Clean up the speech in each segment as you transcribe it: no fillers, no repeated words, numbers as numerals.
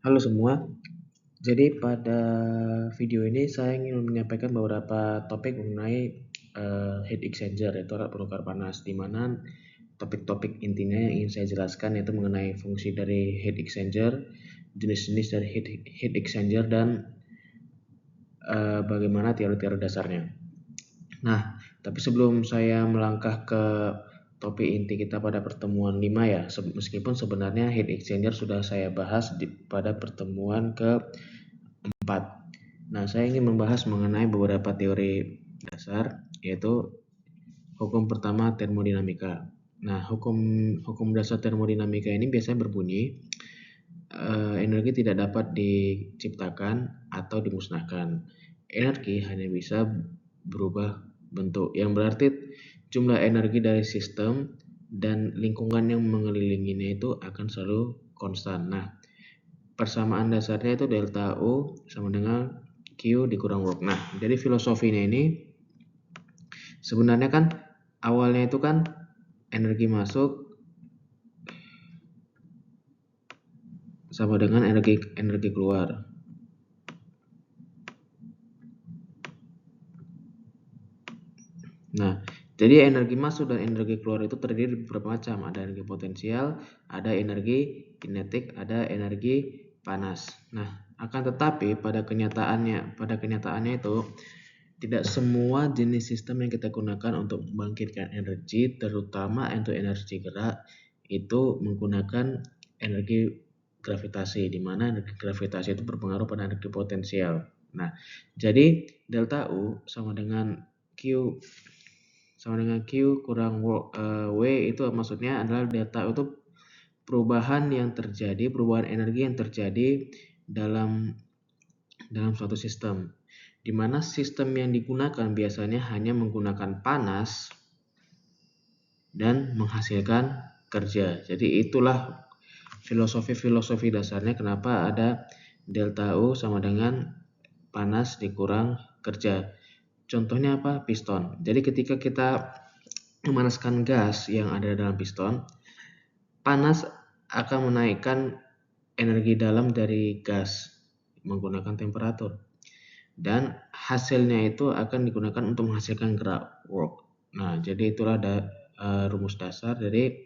Halo semua, jadi pada video ini saya ingin menyampaikan beberapa topik mengenai heat exchanger, yaitu alat penukar panas, di mana topik-topik intinya yang ingin saya jelaskan yaitu mengenai fungsi dari heat exchanger, jenis-jenis dari heat exchanger, dan bagaimana teori-teori dasarnya. Nah, tapi sebelum saya melangkah ke topik inti kita pada pertemuan 5 ya, meskipun sebenarnya heat exchanger sudah saya bahas pada pertemuan ke-4. Nah, saya ingin membahas mengenai beberapa teori dasar, yaitu hukum pertama termodinamika. Nah, hukum dasar termodinamika ini biasanya berbunyi energi tidak dapat diciptakan atau dimusnahkan. Energi hanya bisa berubah bentuk, yang berarti jumlah energi dari sistem dan lingkungan yang mengelilinginya itu akan selalu konstan. Nah, persamaan dasarnya itu delta U sama dengan Q dikurang work. Nah, jadi filosofinya ini sebenarnya kan awalnya itu kan energi masuk sama dengan energi keluar. Nah, jadi energi masuk dan energi keluar itu terdiri dari beberapa macam. Ada energi potensial, ada energi kinetik, ada energi panas. Nah, akan tetapi pada kenyataannya itu tidak semua jenis sistem yang kita gunakan untuk membangkitkan energi, terutama untuk energi gerak, itu menggunakan energi gravitasi, di mana energi gravitasi itu berpengaruh pada energi potensial. Nah, jadi delta U sama dengan Q kurang W, itu maksudnya adalah delta itu perubahan energi yang terjadi dalam suatu sistem, di mana sistem yang digunakan biasanya hanya menggunakan panas dan menghasilkan kerja. Jadi itulah filosofi dasarnya kenapa ada delta U sama dengan panas dikurang kerja. Contohnya apa? Piston. Jadi ketika kita memanaskan gas yang ada dalam piston, panas akan menaikkan energi dalam dari gas menggunakan temperatur, dan hasilnya itu akan digunakan untuk menghasilkan gerak work. Nah, jadi itulah rumus dasar dari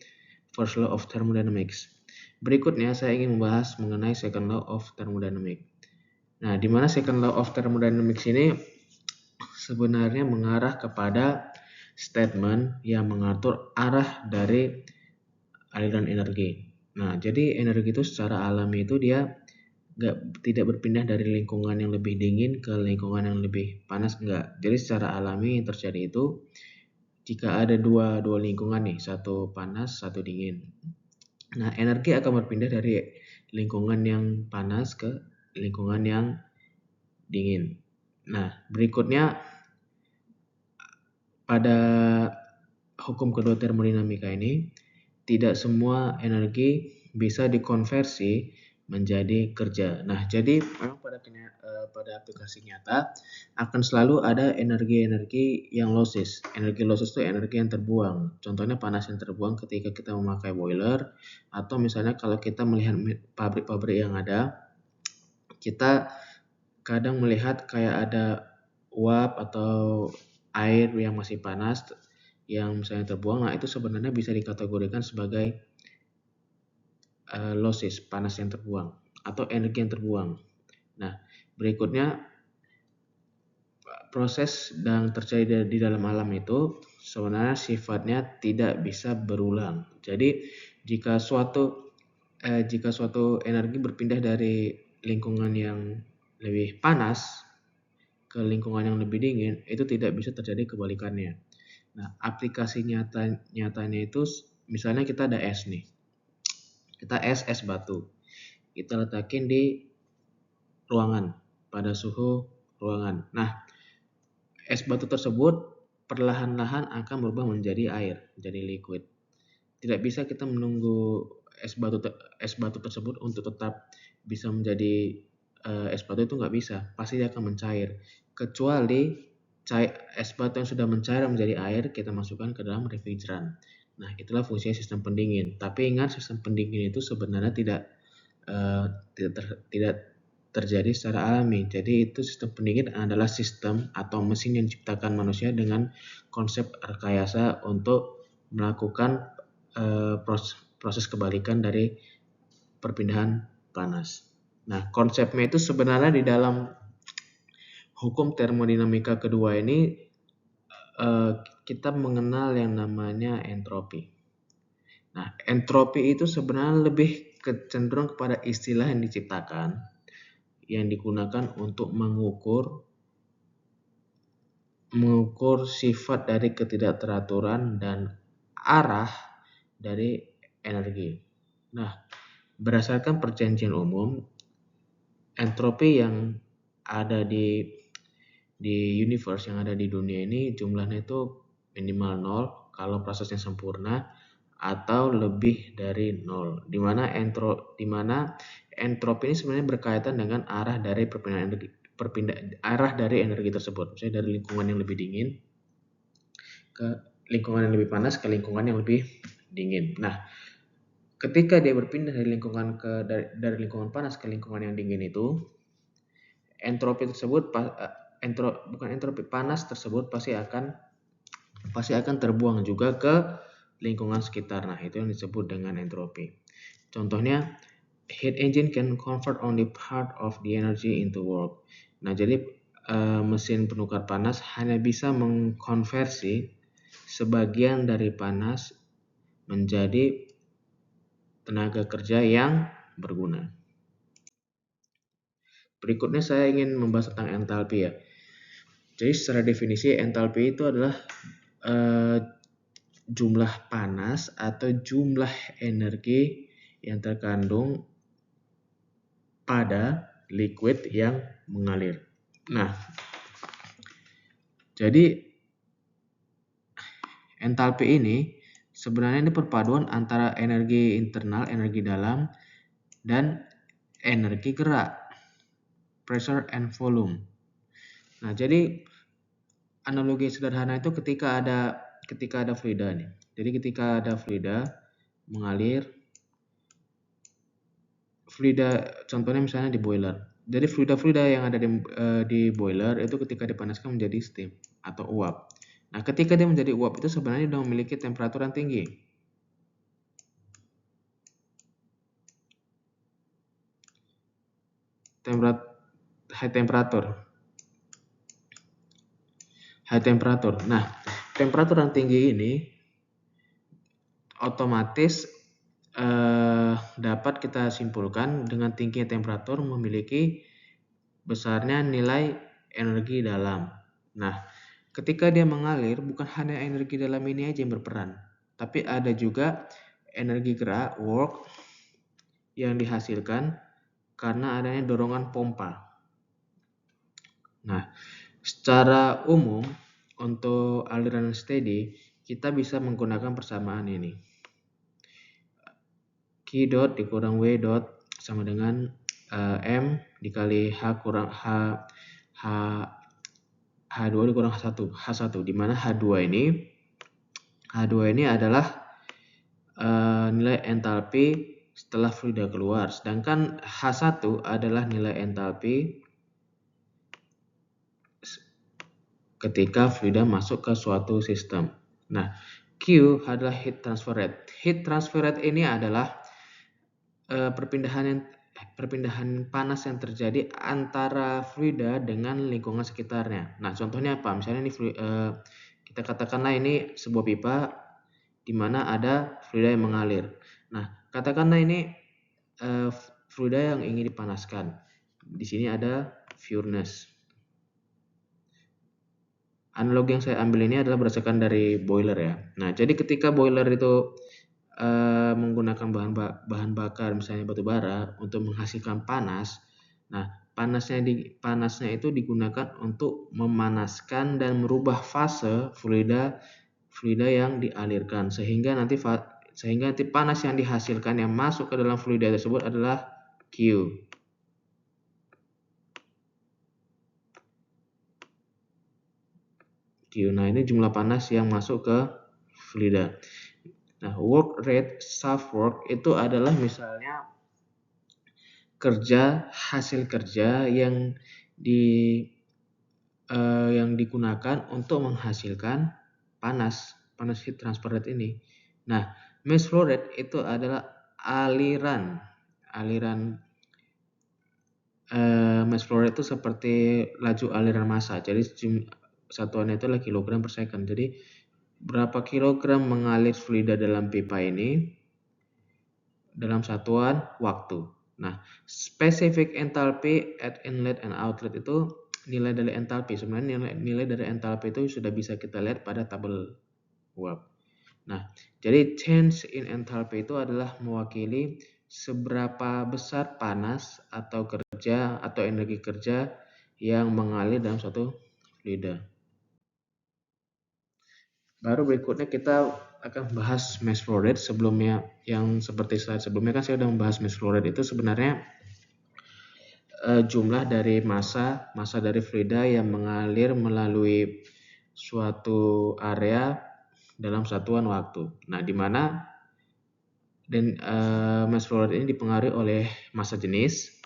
first law of thermodynamics. Berikutnya saya ingin membahas mengenai second law of thermodynamics. Nah, di mana second law of thermodynamics ini sebenarnya mengarah kepada statement yang mengatur arah dari aliran energi. Nah, jadi energi itu secara alami itu dia tidak berpindah dari lingkungan yang lebih dingin ke lingkungan yang lebih panas, enggak. Jadi secara alami yang terjadi itu jika ada dua lingkungan nih, satu panas, satu dingin. Nah, energi akan berpindah dari lingkungan yang panas ke lingkungan yang dingin. Nah, berikutnya pada hukum kedua termodinamika ini, tidak semua energi bisa dikonversi menjadi kerja. Nah, jadi memang pada aplikasi nyata akan selalu ada energi-energi yang losses. Energi losses itu energi yang terbuang. Contohnya panas yang terbuang ketika kita memakai boiler, atau misalnya kalau kita melihat pabrik-pabrik yang ada, kita kadang melihat kayak ada uap atau air yang masih panas yang misalnya terbuang. Nah, itu sebenarnya bisa dikategorikan sebagai losses, panas yang terbuang atau energi yang terbuang. Nah, berikutnya proses yang terjadi di dalam alam itu sebenarnya sifatnya tidak bisa berulang. Jadi jika suatu energi berpindah dari lingkungan yang lebih panas ke lingkungan yang lebih dingin, itu tidak bisa terjadi kebalikannya. Nah, aplikasi nyatanya itu misalnya kita ada es nih. Kita es batu. Kita letakin di ruangan pada suhu ruangan. Nah, es batu tersebut perlahan-lahan akan berubah menjadi air, menjadi liquid. Tidak bisa kita menunggu es batu tersebut untuk tetap bisa menjadi es batu, itu nggak bisa. Pasti dia akan mencair. Kecuali es batu yang sudah mencair menjadi air kita masukkan ke dalam refrigeran. Nah, itulah fungsi sistem pendingin. Tapi ingat, sistem pendingin itu sebenarnya tidak tidak terjadi secara alami. Jadi itu sistem pendingin adalah sistem atau mesin yang diciptakan manusia dengan konsep rekayasa untuk melakukan proses kebalikan dari perpindahan panas. Nah, konsepnya itu sebenarnya di dalam hukum termodinamika kedua ini kita mengenal yang namanya entropi. Nah, entropi itu sebenarnya lebih cenderung kepada istilah yang diciptakan yang digunakan untuk mengukur sifat dari ketidakteraturan dan arah dari energi. Nah, berdasarkan perjanjian umum, entropi yang ada di universe, yang ada di dunia ini jumlahnya itu minimal 0 kalau prosesnya sempurna atau lebih dari 0, di mana entropi ini sebenarnya berkaitan dengan arah dari arah dari energi tersebut, misalnya dari lingkungan yang lebih dingin ke lingkungan yang lebih panas ke lingkungan yang lebih dingin. Nah, ketika dia berpindah dari lingkungan panas ke lingkungan yang dingin itu, entropi tersebut panas tersebut pasti akan terbuang juga ke lingkungan sekitar. Nah, itu yang disebut dengan entropi. Contohnya, heat engine can convert only part of the energy into work. Nah, jadi mesin penukar panas hanya bisa mengkonversi sebagian dari panas menjadi tenaga kerja yang berguna. Berikutnya saya ingin membahas tentang entalpi ya. Jadi secara definisi entalpi itu adalah jumlah panas atau jumlah energi yang terkandung pada liquid yang mengalir. Nah, jadi entalpi ini sebenarnya ini perpaduan antara energi internal, energi dalam, dan energi gerak, pressure and volume. Nah, jadi analogi sederhana itu ketika ada fluida nih. Jadi ketika ada fluida mengalir, contohnya misalnya di boiler. Jadi fluida yang ada di boiler itu ketika dipanaskan menjadi steam atau uap. Nah, ketika dia menjadi uap itu sebenarnya sudah memiliki temperatur yang tinggi. High temperatur. Nah, temperatur yang tinggi ini otomatis dapat kita simpulkan dengan tingginya temperatur memiliki besarnya nilai energi dalam. Nah, ketika dia mengalir, bukan hanya energi dalam ini aja yang berperan, tapi ada juga energi gerak, work, yang dihasilkan karena adanya dorongan pompa. Nah, secara umum untuk aliran steady, kita bisa menggunakan persamaan ini. Q dot dikurang W dot sama dengan M dikali H kurang H2 dikurang H1, di mana H2 ini adalah nilai entalpi setelah fluida keluar, sedangkan H1 adalah nilai entalpi ketika fluida masuk ke suatu sistem. Nah, Q adalah heat transfer rate. Heat transfer rate ini adalah perpindahan panas yang terjadi antara fluida dengan lingkungan sekitarnya. Nah, contohnya apa? Misalnya ini kita katakanlah ini sebuah pipa di mana ada fluida yang mengalir. Nah, katakanlah ini fluida yang ingin dipanaskan. Di sini ada furnace. Analogi yang saya ambil ini adalah berdasarkan dari boiler ya. Nah, jadi ketika boiler itu menggunakan bahan bakar misalnya batu bara untuk menghasilkan panas. Nah, panasnya itu digunakan untuk memanaskan dan merubah fase fluida yang dialirkan sehingga nanti panas yang dihasilkan yang masuk ke dalam fluida tersebut adalah Q. Nah, ini jumlah panas yang masuk ke fluida. Nah, work rate, shaft work itu adalah misalnya hasil kerja yang digunakan untuk menghasilkan panas heat transfer rate ini. Nah, mass flow rate itu adalah aliran mass flow rate itu seperti laju aliran massa. Jadi satuannya itu adalah kilogram per second. Jadi berapa kilogram mengalir fluida dalam pipa ini dalam satuan waktu. Nah, specific enthalpy at inlet and outlet itu nilai dari entalpi. Sebenarnya nilai dari entalpi itu sudah bisa kita lihat pada tabel uap. Nah, jadi change in enthalpy itu adalah mewakili seberapa besar panas atau kerja atau energi kerja yang mengalir dalam suatu fluida. Baru berikutnya kita akan bahas mass flow rate. Sebelumnya yang seperti slide sebelumnya kan saya sudah membahas mass flow rate itu sebenarnya jumlah dari massa dari fluida yang mengalir melalui suatu area dalam satuan waktu. Nah, di mana mass flow rate ini dipengaruhi oleh massa jenis,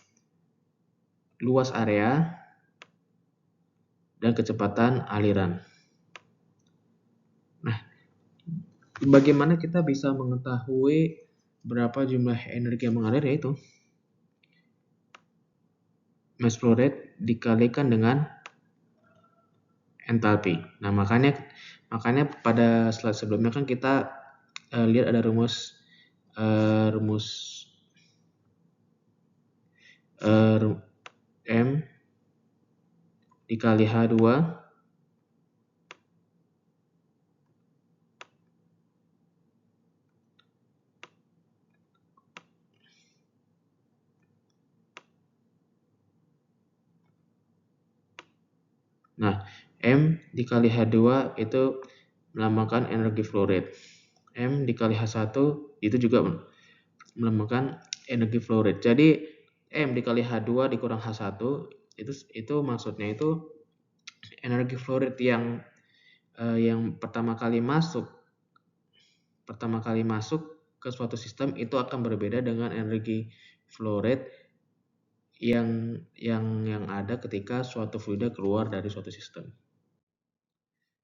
luas area, dan kecepatan aliran. Nah, bagaimana kita bisa mengetahui berapa jumlah energi yang mengalir, yaitu mass flow rate dikalikan dengan entalpi. Nah, makanya pada slide sebelumnya kan kita lihat ada rumus M dikali H2 Nah, M dikali H2 itu melambangkan energi flow rate. M dikali H1 itu juga melambangkan energi flow rate. Jadi M dikali H2 dikurang H1 itu maksudnya itu energi flow rate yang pertama kali masuk ke suatu sistem itu akan berbeda dengan energi flow rate yang ada ketika suatu fluida keluar dari suatu sistem.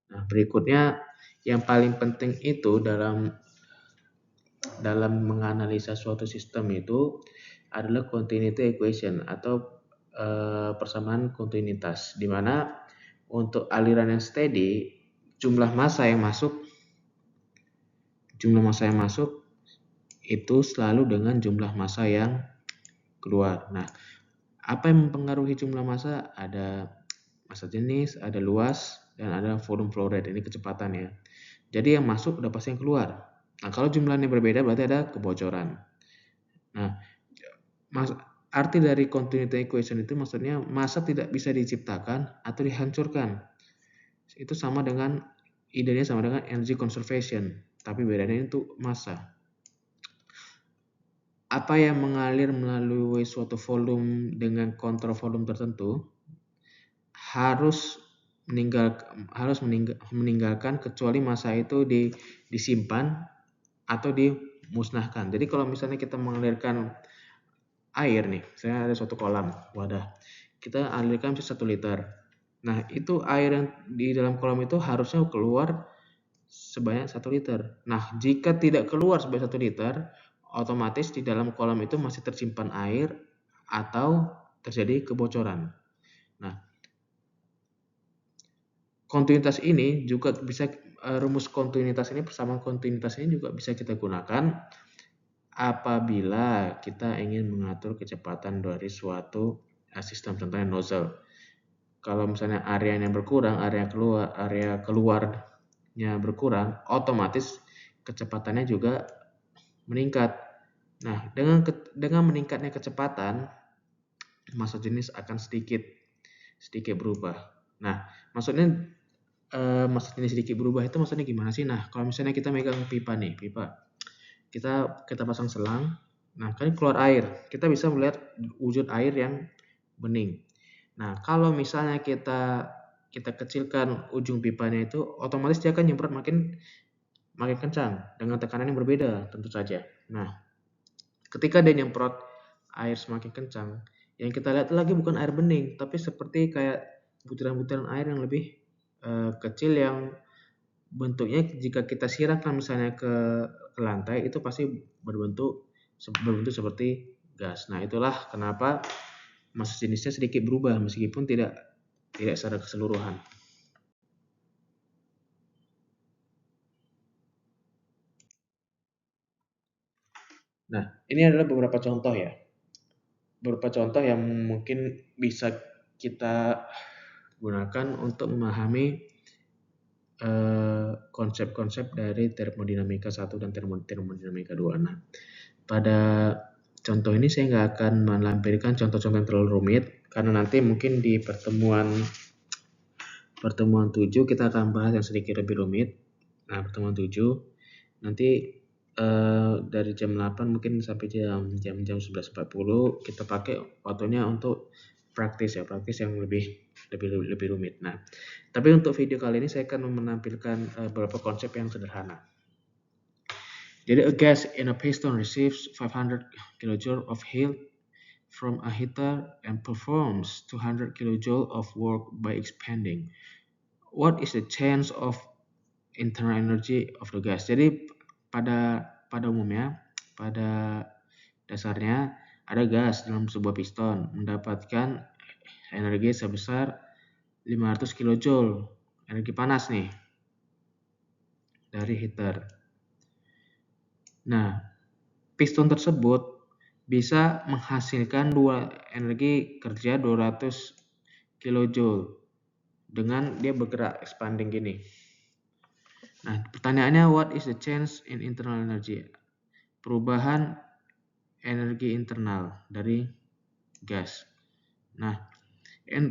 Nah, berikutnya yang paling penting itu dalam menganalisa suatu sistem itu adalah continuity equation atau persamaan kontinuitas, di mana untuk aliran yang steady jumlah massa yang masuk itu selalu dengan jumlah massa yang keluar. Nah, apa yang mempengaruhi jumlah massa? Ada massa jenis, ada luas, dan ada volume flow rate. Ini kecepatannya. Jadi yang masuk udah pasti yang keluar. Nah, kalau jumlahnya berbeda berarti ada kebocoran. Nah, arti dari continuity equation itu maksudnya massa tidak bisa diciptakan atau dihancurkan. Itu idenya sama dengan energy conservation, tapi bedanya itu massa. Apa yang mengalir melalui suatu volume dengan kontrol volume tertentu harus meninggalkan kecuali massa itu disimpan atau dimusnahkan. Jadi kalau misalnya kita mengalirkan air nih, saya ada suatu kolam wadah, kita alirkan 1 liter. Nah, itu air yang di dalam kolam itu harusnya keluar sebanyak 1 liter. Nah, jika tidak keluar sebanyak 1 liter, otomatis di dalam kolam itu masih tersimpan air atau terjadi kebocoran. Nah, kontinuitas ini juga bisa persamaan kontinuitas ini juga bisa kita gunakan apabila kita ingin mengatur kecepatan dari suatu sistem, contohnya nozzle. Kalau misalnya area berkurang, area keluarnya berkurang, otomatis kecepatannya juga meningkat. Nah, dengan meningkatnya kecepatan, massa jenis akan sedikit berubah. Nah, maksudnya massa jenis sedikit berubah itu maksudnya gimana sih? Nah, kalau misalnya kita megang pipa nih, kita pasang selang, nah kan keluar air, kita bisa melihat wujud air yang bening. Nah, kalau misalnya kita kecilkan ujung pipanya itu, otomatis dia akan nyemprot makin kencang dengan tekanan yang berbeda tentu saja. Nah, ketika dia nyemprot air semakin kencang, yang kita lihat lagi bukan air bening, tapi seperti kayak butiran-butiran air yang lebih kecil yang bentuknya jika kita siramkan misalnya ke lantai itu pasti berbentuk seperti gas. Nah, itulah kenapa massa jenisnya sedikit berubah meskipun tidak secara keseluruhan. Nah, ini adalah beberapa contoh ya. Beberapa contoh yang mungkin bisa kita gunakan untuk memahami konsep-konsep dari termodinamika 1 dan termodinamika 2. Nah, pada contoh ini saya nggak akan melampirkan contoh-contoh yang terlalu rumit karena nanti mungkin di pertemuan 7 kita akan bahas yang sedikit lebih rumit. Nah, pertemuan 7 nanti dari jam 8 mungkin sampai jam 11.40 kita pakai waktunya untuk praktis yang lebih rumit. Nah, tapi untuk video kali ini saya akan menampilkan beberapa konsep yang sederhana. Jadi a gas in a piston receives 500 kJ of heat from a heater and performs 200 kJ of work by expanding. What is the change of internal energy of the gas? Jadi pada umumnya, pada dasarnya ada gas dalam sebuah piston mendapatkan energi sebesar 500 kJ energi panas nih dari heater. Nah, piston tersebut bisa menghasilkan energi kerja 200 kJ dengan dia bergerak expanding gini. Nah, pertanyaannya what is the change in internal energy? Perubahan energi internal dari gas. Nah,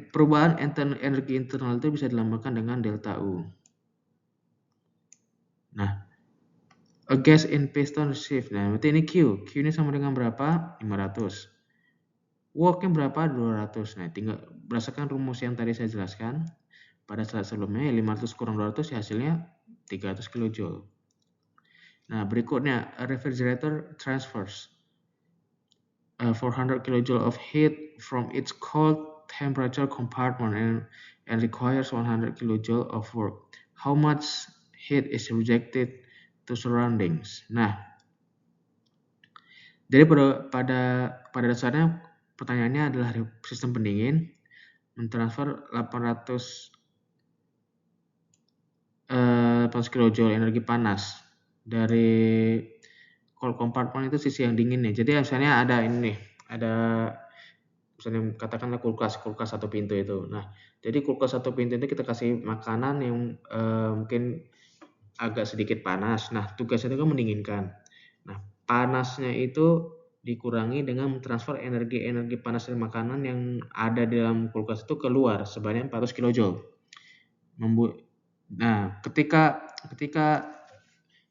perubahan energi internal itu bisa dilambangkan dengan delta U. Nah, a gas in piston receive. Nah, berarti ini Q. Q ini sama dengan berapa? 500. Work-nya berapa? 200. Nah, tinggal berdasarkan rumus yang tadi saya jelaskan pada slide sebelumnya, 500 kurang 200 ya hasilnya 300 kJ. Nah, berikutnya, a refrigerator transfers 400 kJ of heat from its cold temperature compartment and requires 100 kJ of work. How much heat is rejected to surroundings? Nah, jadi pada dasarnya pertanyaannya adalah sistem pendingin mentransfer 800 kJ energi panas dari cold compartment itu sisi yang dingin nih. Jadi misalnya ada ini nih, ada misalnya katakanlah kulkas satu pintu itu. Nah, jadi kulkas satu pintu itu kita kasih makanan yang mungkin agak sedikit panas. Nah, tugasnya itu kan mendinginkan. Nah, panasnya itu dikurangi dengan mentransfer energi panas dari makanan yang ada di dalam kulkas itu keluar sebanyak 400 kJ. Nah, ketika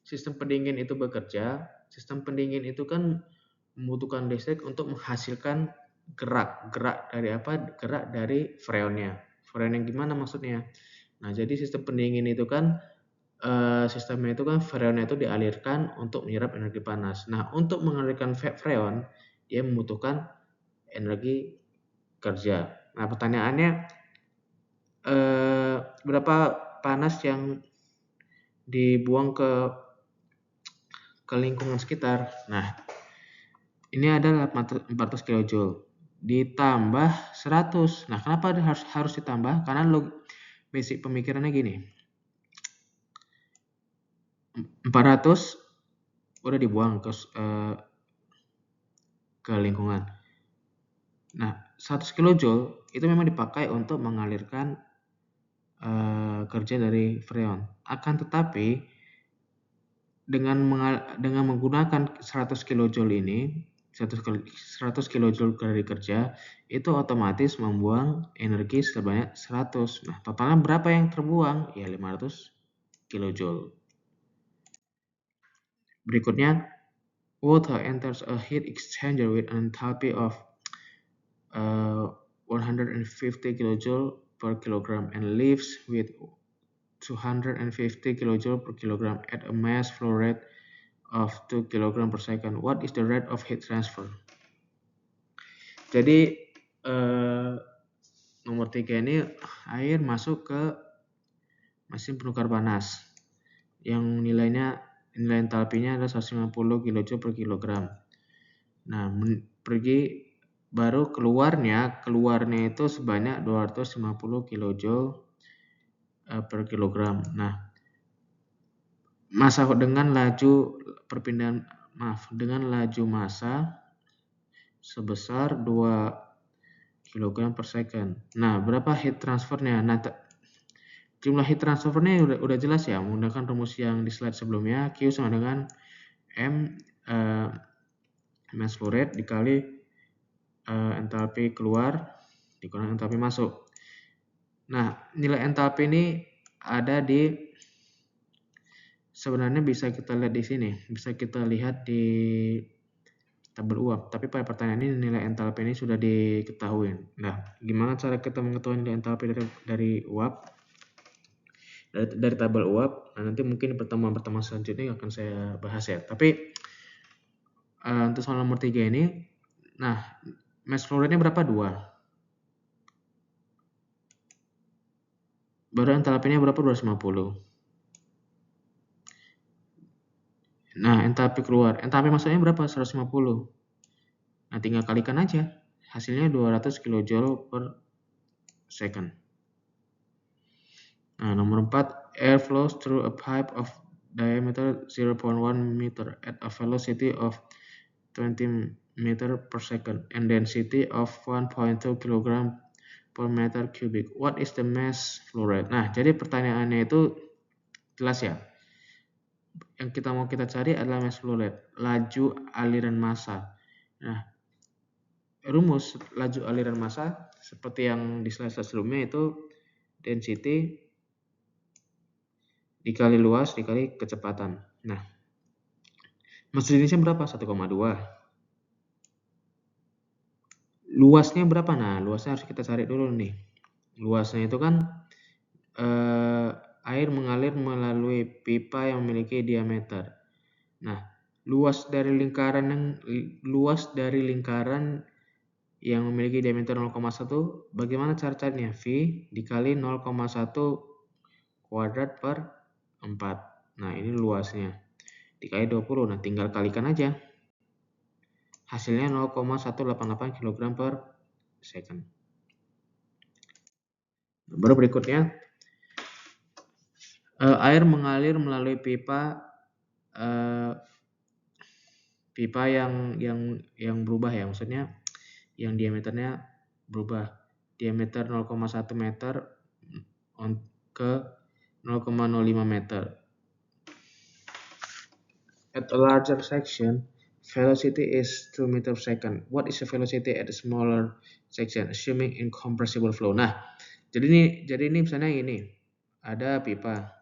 sistem pendingin itu bekerja, sistem pendingin itu kan membutuhkan listrik untuk menghasilkan gerak dari apa? Gerak dari freonnya. Freon yang gimana maksudnya? Nah, jadi sistem pendingin itu kan sistemnya itu kan freonnya itu dialirkan untuk menyerap energi panas. Nah, untuk mengalirkan freon, dia membutuhkan energi kerja. Nah, pertanyaannya berapa panas yang dibuang ke lingkungan sekitar? Nah, ini adalah 400 kJ ditambah 100. Nah, kenapa harus ditambah? Karena basic pemikirannya gini. 400 udah dibuang ke lingkungan. Nah, 100 kJ itu memang dipakai untuk mengalirkan kerja dari freon. Akan tetapi dengan menggunakan 100 kJ ini, 100 kJ dari kerja itu otomatis membuang energi sebanyak 100. Nah, totalnya berapa yang terbuang? Ya 500 kJ. Berikutnya, water enters a heat exchanger with an enthalpy of 150 kJ per kilogram and leaves with 250 kJ per kilogram at a mass flow rate of 2 kg per second. What is the rate of heat transfer? Jadi nomor 3 ini air masuk ke mesin penukar panas yang nilai entalpinya adalah 150 kJ per kilogram. Nah, pergi baru keluarnya itu sebanyak 250 kJ per kilogram. Nah, dengan laju massa sebesar 2 kg per second. Nah, berapa heat transfernya? Nah, jumlah heat transfernya udah jelas ya, menggunakan rumus yang di slide sebelumnya. Q sama dengan M mass flow rate dikali entalpi keluar dikurang entalpi masuk. Nah, nilai entalpi ini ada sebenarnya bisa kita lihat di sini, bisa kita lihat di tabel uap. Tapi pada pertanyaan ini nilai entalpi ini sudah diketahui. Nah, gimana cara kita mengetahui nilai entalpi dari uap? Dari tabel uap. Nah, nanti mungkin pertemuan selanjutnya akan saya bahas ya. Tapi untuk soal nomor 3 ini, nah, mass flow rate-nya berapa? 2. Baru entalpinya berapa? 250. Nah, entalpi keluar. Entalpi masuknya berapa? 150. Nah, tinggal kalikan aja. Hasilnya 200 kJ per second. Nah, nomor 4, air flows through a pipe of diameter 0.1 meter at a velocity of 20 meter per second and density of 1.2 kg per meter cubic. What is the mass flow rate? Nah, jadi pertanyaannya itu jelas ya. Yang kita cari adalah mass flow rate, laju aliran massa. Nah, rumus laju aliran massa seperti yang di slide sebelumnya itu density dikali luas dikali kecepatan. Nah, massa jenisnya berapa? 1,2. Luasnya berapa? Nah, luasnya harus kita cari dulu nih. Luasnya itu kan air mengalir melalui pipa yang memiliki diameter. Nah, luas dari lingkaran yang memiliki diameter 0,1, bagaimana cara carinya? V dikali 0,1 kuadrat per 4. Nah, ini luasnya. Dikali 20. Nah, tinggal kalikan aja. Hasilnya 0,188 kg per second. Baru berikutnya, air mengalir melalui pipa yang berubah ya, maksudnya yang diameternya berubah. Diameter 0,1 meter ke 0,05 meter. At a larger section, velocity is 2 meter per second. What is the velocity at a smaller section, assuming incompressible flow? Nah, jadi ini misalnya ini, ada pipa.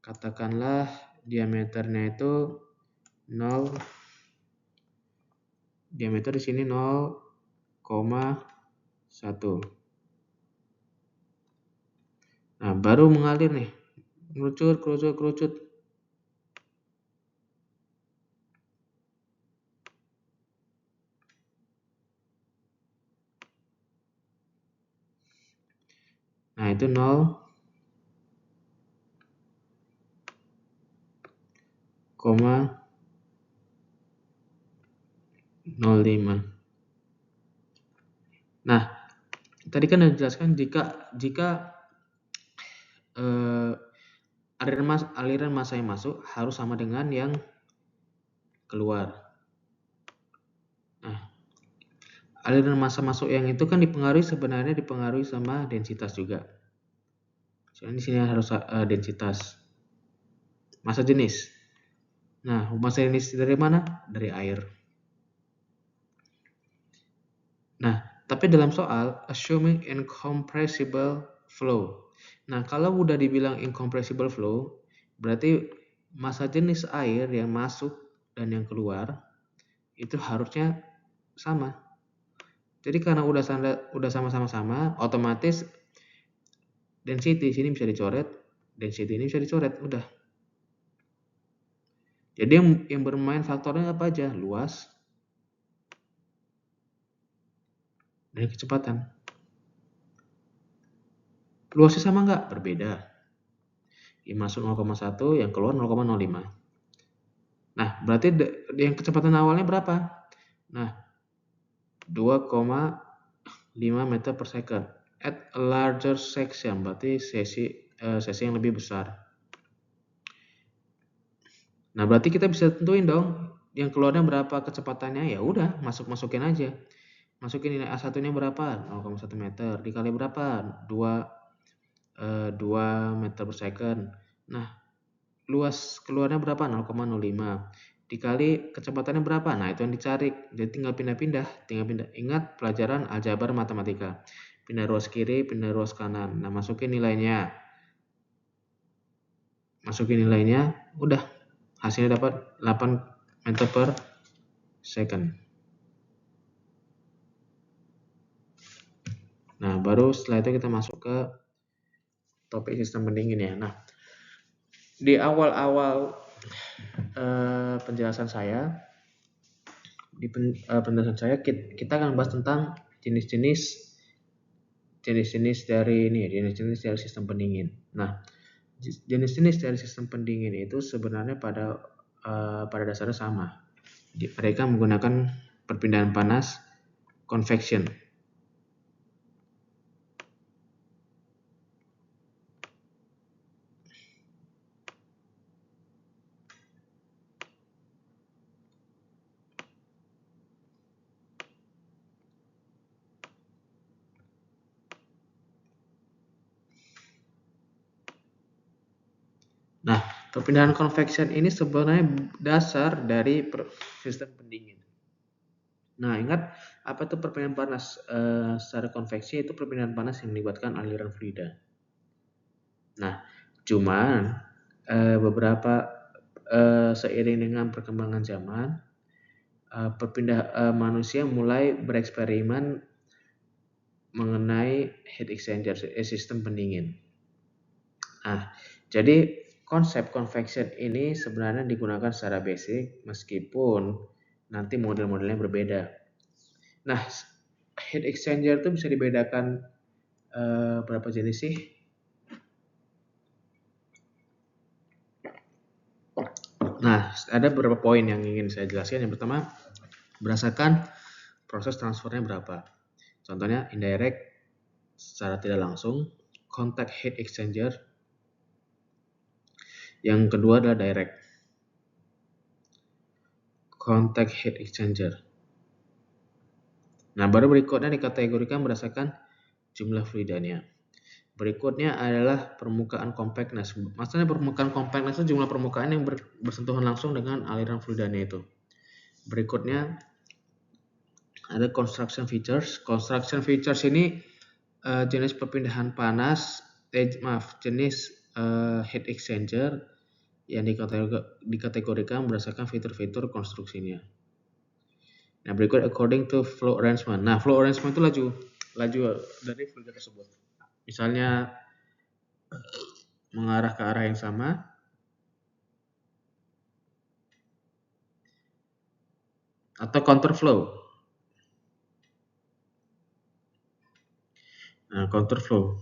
Katakanlah diameternya itu 0, diameter di sini 0,1. Nah, baru mengalir nih, kerucut. Nah, itu 0,05. Nah, tadi kan sudah dijelaskan jika aliran massa yang masuk harus sama dengan yang keluar. Nah, aliran massa masuk yang itu kan sebenarnya dipengaruhi sama densitas juga. Soalnya di sini harus densitas. Massa jenis. Nah, massa jenis dari mana? Dari air. Nah, tapi dalam soal assuming incompressible flow. Nah, kalau udah dibilang incompressible flow, berarti massa jenis air yang masuk dan yang keluar itu harusnya sama. Jadi karena udah sama-sama, otomatis density sini bisa dicoret, density ini bisa dicoret, udah. Jadi yang bermain faktornya apa aja? Luas, dan kecepatan. Luasnya sama nggak? Berbeda. Yang masuk 0,1, yang keluar 0,05. Nah, berarti yang kecepatan awalnya berapa? Nah, 2,5 meter per second at a larger section, berarti sesi yang lebih besar. Nah, berarti kita bisa tentuin dong yang keluarnya berapa kecepatannya. Ya udah, masukin aja. Masukin nilai A1-nya berapa? 0,1 meter dikali berapa? 2 meter per second. Nah, luas keluarnya berapa? 0,05 dikali kecepatannya berapa? Nah, itu yang dicari. Jadi tinggal pindah-pindah. Ingat pelajaran aljabar matematika. Pindah ruas kiri, pindah ruas kanan. Nah, masukin nilainya. Udah. Hasilnya dapat 8 meter per second. Nah, baru setelah itu kita masuk ke topik sistem pendingin ya. Nah, di awal-awal penjelasan saya, kita akan bahas tentang jenis-jenis dari sistem pendingin. Nah, jenis-jenis dari sistem pendingin itu sebenarnya pada dasarnya sama. Mereka menggunakan perpindahan panas convection. Nah, perpindahan convection ini sebenarnya dasar dari sistem pendingin. Nah, ingat apa itu perpindahan panas secara konveksi? Itu perpindahan panas yang melibatkan aliran fluida. Nah, cuman beberapa seiring dengan perkembangan zaman, manusia mulai bereksperimen mengenai heat exchanger, sistem pendingin. Nah, jadi konsep convection ini sebenarnya digunakan secara basic meskipun nanti model-modelnya berbeda. Nah, heat exchanger itu bisa dibedakan berapa jenis sih? Nah, ada beberapa poin yang ingin saya jelaskan. Yang pertama, berdasarkan proses transfernya berapa. Contohnya indirect, secara tidak langsung, contact heat exchanger. Yang kedua adalah direct, contact heat exchanger. Nah, baru berikutnya dikategorikan berdasarkan jumlah fluidanya. Berikutnya adalah permukaan compactness. Maksudnya permukaan compactness itu jumlah permukaan yang bersentuhan langsung dengan aliran fluidanya itu. Berikutnya ada construction features. Construction features ini jenis perpindahan panas, jenis heat exchanger yang dikategorikan berdasarkan fitur-fitur konstruksinya. Nah, berikut according to flow arrangement. Nah, flow arrangement itu laju dari fluida tersebut. Misalnya mengarah ke arah yang sama, atau counter flow. Nah, counter flow.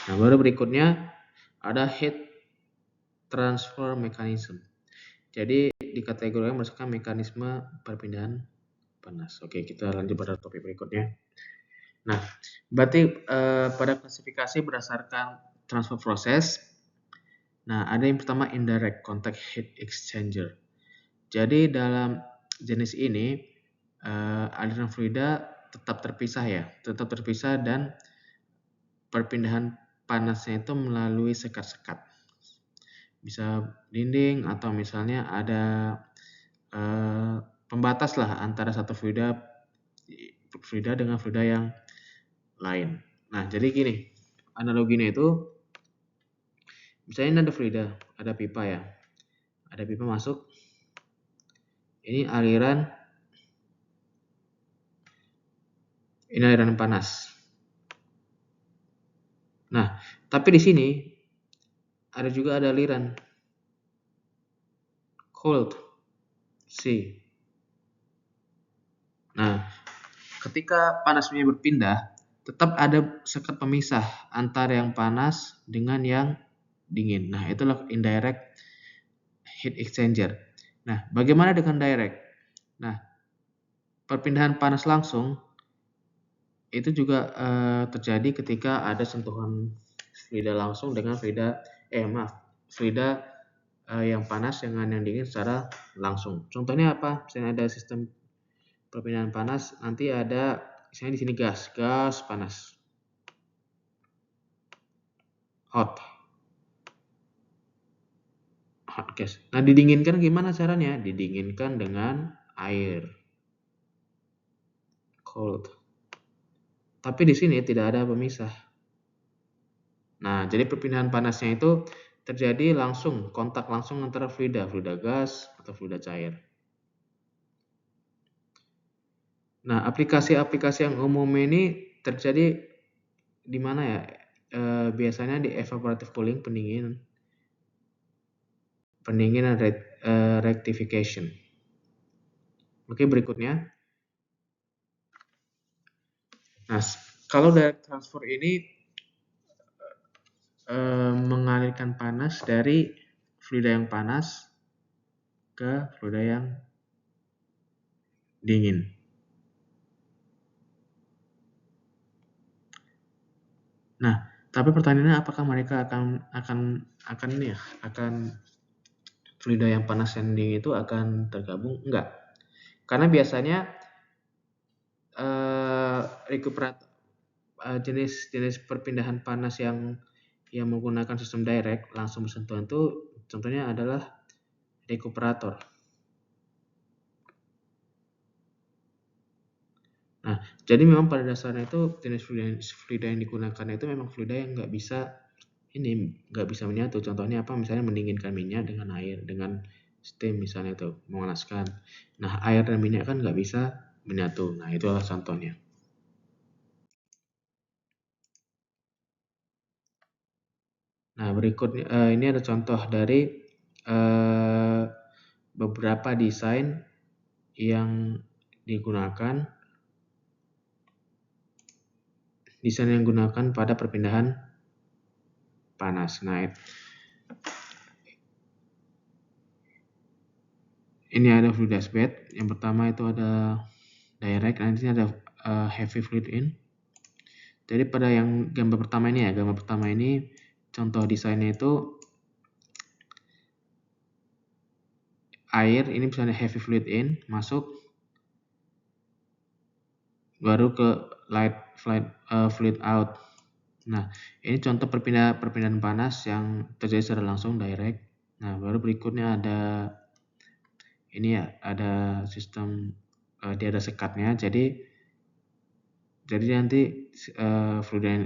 Nah, baru berikutnya ada heat transfer mechanism. Jadi dikategorikan berdasarkan mekanisme perpindahan panas. Oke, kita lanjut pada topik berikutnya. Nah, berarti pada klasifikasi berdasarkan transfer proses. Nah, ada yang pertama indirect contact heat exchanger. Jadi dalam jenis ini aliran fluida tetap terpisah dan perpindahan panasnya itu melalui sekat-sekat. Bisa dinding atau misalnya ada pembatas lah antara satu fluida dengan fluida yang lain. Nah, jadi gini, analoginya itu misalnya ini ada fluida, ada pipa ya. Ada pipa masuk. Ini aliran panas. Nah, tapi di sini ada aliran cold C. Nah, ketika panasnya berpindah, tetap ada sekat pemisah antara yang panas dengan yang dingin. Nah, itulah indirect heat exchanger. Nah, bagaimana dengan direct? Nah, perpindahan panas langsung itu juga terjadi ketika ada sentuhan fluida langsung dengan fluida yang panas dengan yang dingin secara langsung. Contohnya apa? Misalnya ada sistem perpindahan panas, nanti ada misalnya di sini gas panas, hot gas. Nah, didinginkan gimana caranya? Didinginkan dengan air, cold. Tapi di sini tidak ada pemisah. Nah, jadi perpindahan panasnya itu terjadi langsung, kontak langsung antara fluida gas atau fluida cair. Nah, aplikasi-aplikasi yang umum ini terjadi di mana ya? Biasanya di evaporative cooling, pendinginan rectification. Oke, berikutnya. Nah, kalau direct transfer ini mengalirkan panas dari fluida yang panas ke fluida yang dingin. Nah, tapi pertanyaannya apakah mereka akan fluida yang panas dan dingin itu akan tergabung? Enggak. Karena biasanya jenis perpindahan panas yang menggunakan sistem direct langsung bersentuhan itu contohnya adalah rekuperator. Nah, jadi memang pada dasarnya itu jenis fluida yang digunakan itu memang fluida yang nggak bisa menyatu. Contohnya apa? Misalnya mendinginkan minyak dengan air, dengan steam misalnya itu memanaskan. Nah, air dan minyak kan nggak bisa menyatu. Nah, itulah contohnya. Nah, berikutnya ini ada contoh dari beberapa desain yang digunakan pada perpindahan panas. Nah, ini ada fluid bed. Yang pertama itu ada direct, nanti ada heavy fluid in. Jadi pada yang gambar pertama ini contoh desainnya itu air, ini misalnya heavy fluid in masuk, baru ke light fluid out. Nah, ini contoh perpindahan panas yang terjadi secara langsung direct. Nah, baru berikutnya ada sistem dia ada sekatnya. Jadi nanti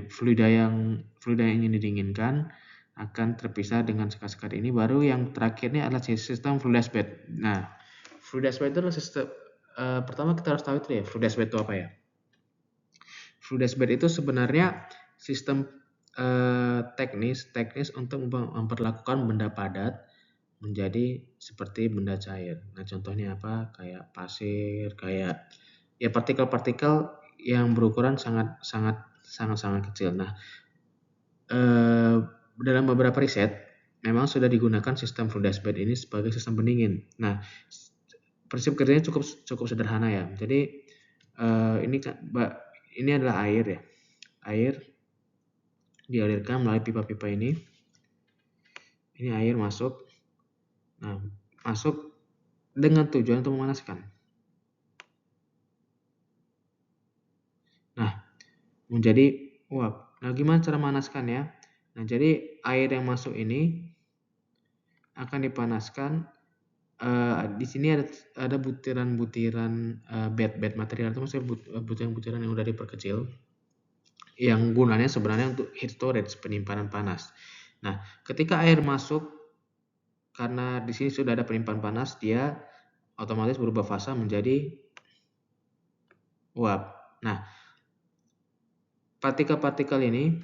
fluida yang ingin didinginkan akan terpisah dengan sekat-sekat ini. Baru yang terakhirnya adalah sistem fluid bed. Nah, fluid bed itu adalah sistem pertama kita harus tahu itu ya, fluid bed itu apa ya? Fluid bed itu sebenarnya sistem teknis untuk memperlakukan benda padat menjadi seperti benda cair. Nah, contohnya apa? Kayak pasir, kayak ya partikel-partikel yang berukuran sangat kecil. Nah, dalam beberapa riset memang sudah digunakan sistem fluid bed ini sebagai sistem pendingin. Nah, prinsip kerjanya cukup sederhana ya. Jadi ini adalah air ya. Air dialirkan melalui pipa-pipa ini. Ini air masuk. Nah, masuk dengan tujuan untuk memanaskan. Nah, menjadi uap. Nah, gimana cara memanaskannya? Nah, jadi air yang masuk ini akan dipanaskan. Di sini ada butiran-butiran bed material, itu maksudnya butiran-butiran yang sudah diperkecil, yang gunanya sebenarnya untuk heat storage, penyimpanan panas. Nah, ketika air masuk, karena di sini sudah ada penyimpanan panas, dia otomatis berubah fasa menjadi uap. Nah, partikel-partikel ini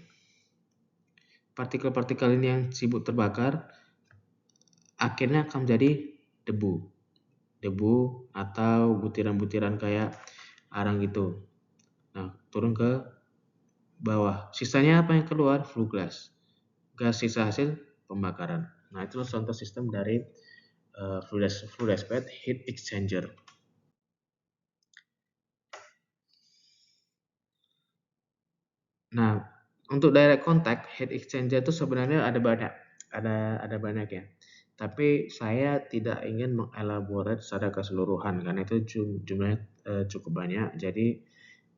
partikel-partikel ini yang sibuk terbakar akhirnya akan menjadi debu atau butiran-butiran kayak arang gitu. Nah, turun ke bawah. Sisanya apa yang keluar? Flue gas. Gas sisa hasil pembakaran. Nah, itu contoh sistem dari flue gas bed heat exchanger. Nah, untuk direct contact heat exchanger itu sebenarnya ada banyak ya. Tapi saya tidak ingin mengelaborate secara keseluruhan karena itu jumlahnya cukup banyak. Jadi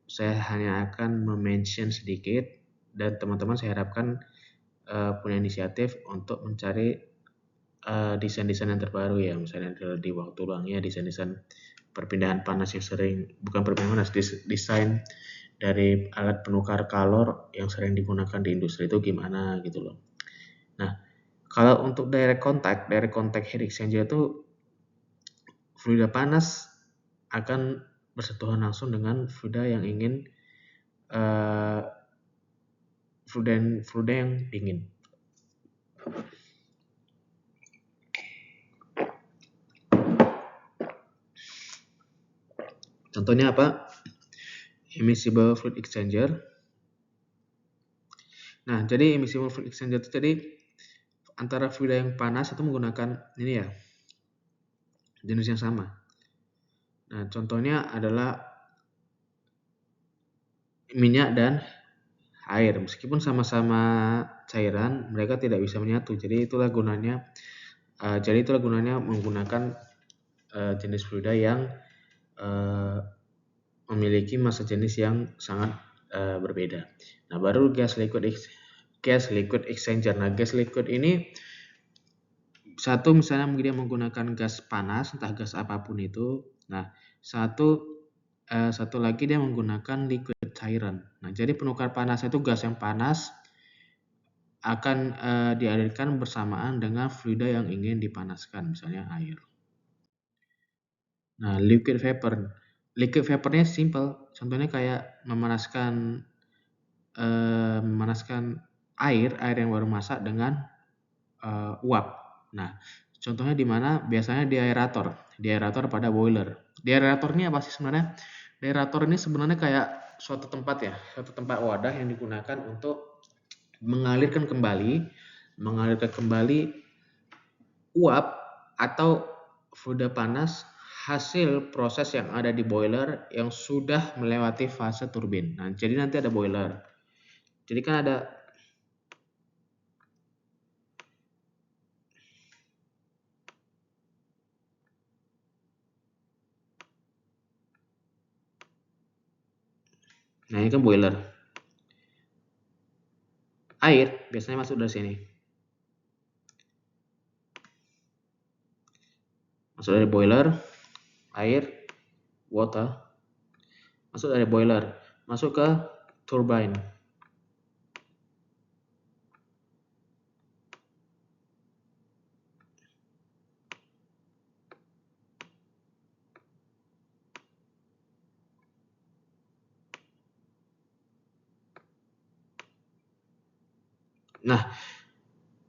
saya hanya akan mention sedikit dan teman-teman saya harapkan punya inisiatif untuk mencari desain-desain yang terbaru ya, misalnya di waktu luangnya desain-desain perpindahan panas yang sering, bukan perpindahan panas, desain dari alat penukar kalor yang sering digunakan di industri itu gimana gitu loh. Nah, kalau untuk direct contact heat exchanger itu fluida panas akan bersentuhan langsung dengan fluida yang ingin fluida yang dingin. Contohnya apa? Immiscible fluid exchanger. Nah, jadi immiscible fluid exchanger itu jadi antara fluida yang panas itu menggunakan ini ya, jenis yang sama. Nah, contohnya adalah minyak dan air. Meskipun sama-sama cairan, mereka tidak bisa menyatu. Jadi itulah gunanya menggunakan jenis fluida yang memiliki massa jenis yang sangat berbeda. Nah, baru gas liquid exchanger. Nah, gas liquid ini satu misalnya dia menggunakan gas panas, entah gas apapun itu. Nah, satu lagi dia menggunakan liquid cairan. Nah, jadi penukar panas itu gas yang panas akan dialirkan bersamaan dengan fluida yang ingin dipanaskan, misalnya air. Nah, liquid vapornya simple. Contohnya kayak memanaskan air yang baru masak dengan uap. Nah, contohnya di mana? Biasanya di aerator pada boiler. Di aerator ini apa sih sebenarnya? Di aerator ini sebenarnya kayak suatu tempat wadah yang digunakan untuk mengalirkan kembali uap atau fluida panas hasil proses yang ada di boiler yang sudah melewati fase turbin. Nah, jadi nanti ada boiler. Jadi kan ada Nah, ini kan boiler. Air biasanya masuk dari sini. Masuk dari boiler, air, water. Masuk dari boiler, masuk ke turbine. Nah,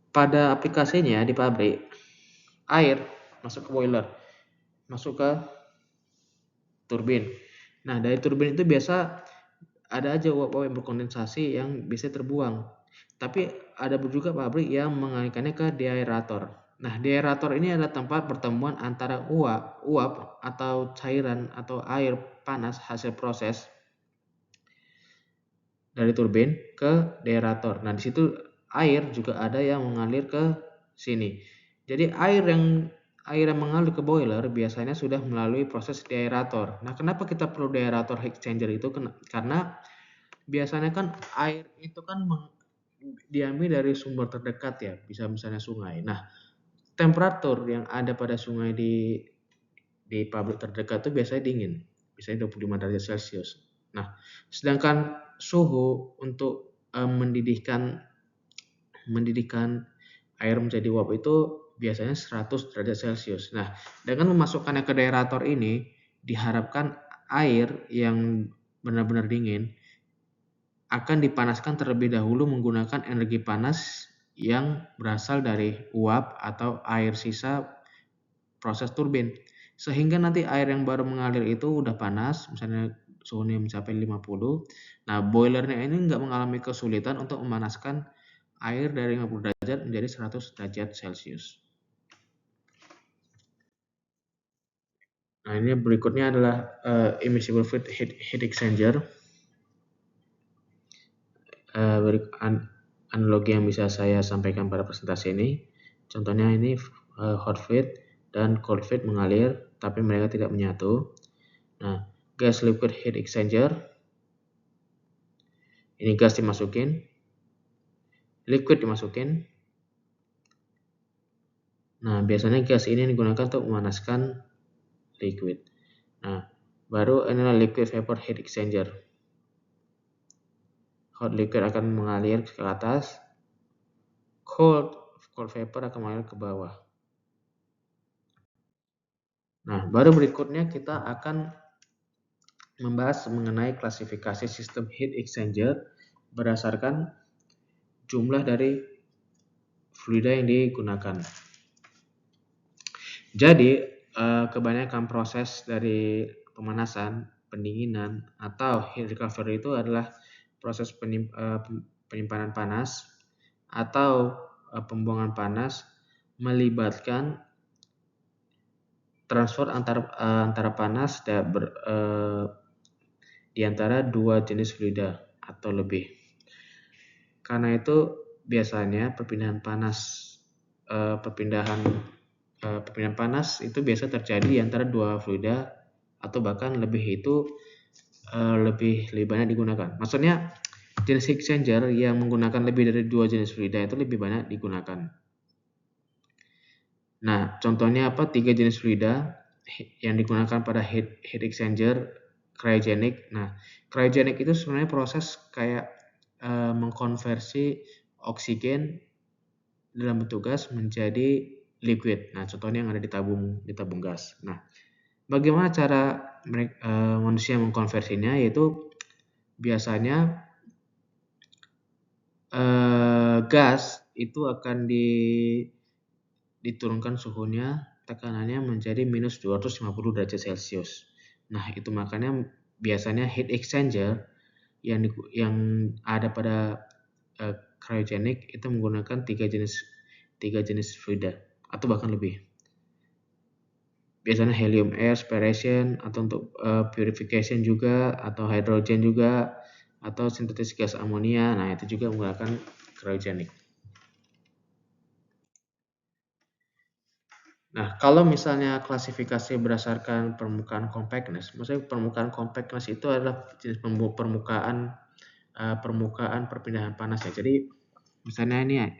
pada aplikasinya di pabrik, air masuk ke boiler, masuk ke turbin. Nah, dari turbin itu biasa ada aja uap-uap yang berkondensasi yang bisa terbuang. Tapi ada juga pabrik yang mengalirkannya ke deaerator. Nah, deaerator ini adalah tempat pertemuan antara uap atau cairan atau air panas hasil proses dari turbin ke deaerator. Nah, di situ air juga ada yang mengalir ke sini. Jadi air yang mengalir ke boiler biasanya sudah melalui proses deaerator. Nah, kenapa kita perlu deaerator exchanger itu? Karena biasanya kan air itu kan diambil dari sumber terdekat ya, bisa misalnya sungai. Nah, temperatur yang ada pada sungai di pabrik terdekat itu biasanya dingin, biasanya 25 derajat Celcius. Nah, sedangkan suhu untuk mendidihkan air menjadi uap itu biasanya 100 derajat Celcius. Nah, dengan memasukkannya ke deaerator ini diharapkan air yang benar-benar dingin akan dipanaskan terlebih dahulu menggunakan energi panas yang berasal dari uap atau air sisa proses turbin. Sehingga nanti air yang baru mengalir itu udah panas, misalnya suhunya mencapai 50. Nah, boilernya ini nggak mengalami kesulitan untuk memanaskan air dari 50 derajat menjadi 100 derajat Celcius. Nah, ini berikutnya adalah immiscible fluid heat exchanger. Analogi yang bisa saya sampaikan pada presentasi ini, contohnya ini hot feed dan cold feed mengalir, tapi mereka tidak menyatu. Nah, gas liquid heat exchanger, ini gas dimasukin, liquid dimasukin. Nah, biasanya gas ini digunakan untuk memanaskan liquid. Nah, baru inilah liquid vapor heat exchanger. Hot liquid akan mengalir ke atas, cold vapor akan mengalir ke bawah. Nah, baru berikutnya kita akan membahas mengenai klasifikasi sistem heat exchanger berdasarkan jumlah dari fluida yang digunakan. Jadi, kebanyakan proses dari pemanasan, pendinginan, atau heat recovery itu adalah proses penyimpanan panas atau pembuangan panas melibatkan transfer antara panas di antara dua jenis fluida atau lebih. Karena itu biasanya perpindahan panas itu biasa terjadi di antara dua fluida atau bahkan lebih lebih banyak digunakan. Maksudnya jenis heat exchanger yang menggunakan lebih dari dua jenis fluida itu lebih banyak digunakan. Nah, contohnya apa? 3 jenis fluida yang digunakan pada heat exchanger cryogenic. Nah, cryogenic itu sebenarnya proses kayak mengkonversi oksigen dalam bentuk gas menjadi liquid. Nah, contohnya yang ada di tabung gas. Nah, bagaimana cara manusia mengkonversinya? Yaitu biasanya gas itu akan diturunkan suhunya, tekanannya menjadi minus 250 derajat Celcius. Nah, itu makanya biasanya heat exchanger yang ada pada cryogenic itu menggunakan tiga jenis fluida atau bahkan lebih. Biasanya helium air spiration atau untuk purification juga, atau hydrogen juga, atau sintetis gas amonia. Nah, itu juga menggunakan cryogenic. Nah, kalau misalnya klasifikasi berdasarkan permukaan compactness, maksudnya permukaan compactness itu adalah jenis permukaan perpindahan panas ya. Jadi misalnya ini ya,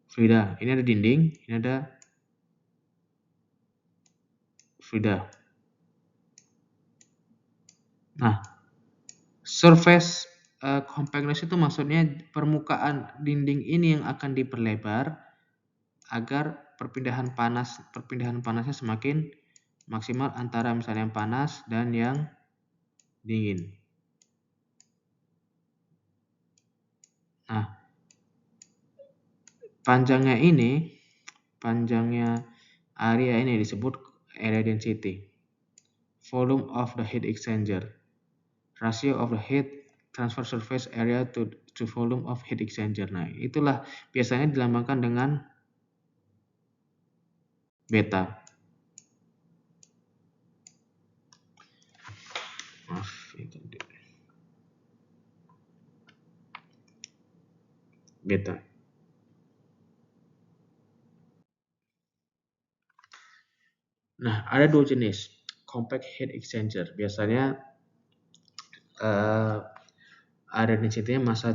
fluida, ini ada dinding, ini ada fluida. Nah, surface compactness itu maksudnya permukaan dinding ini yang akan diperlebar agar perpindahan panasnya semakin maksimal antara misalnya yang panas dan yang dingin. Nah, panjangnya area ini disebut area density, volume of the heat exchanger, ratio of the heat transfer surface area to volume of heat exchanger. Nah, itulah biasanya dilambangkan dengan beta. Beta. Nah, ada dua jenis compact heat exchanger. Biasanya area density-nya masa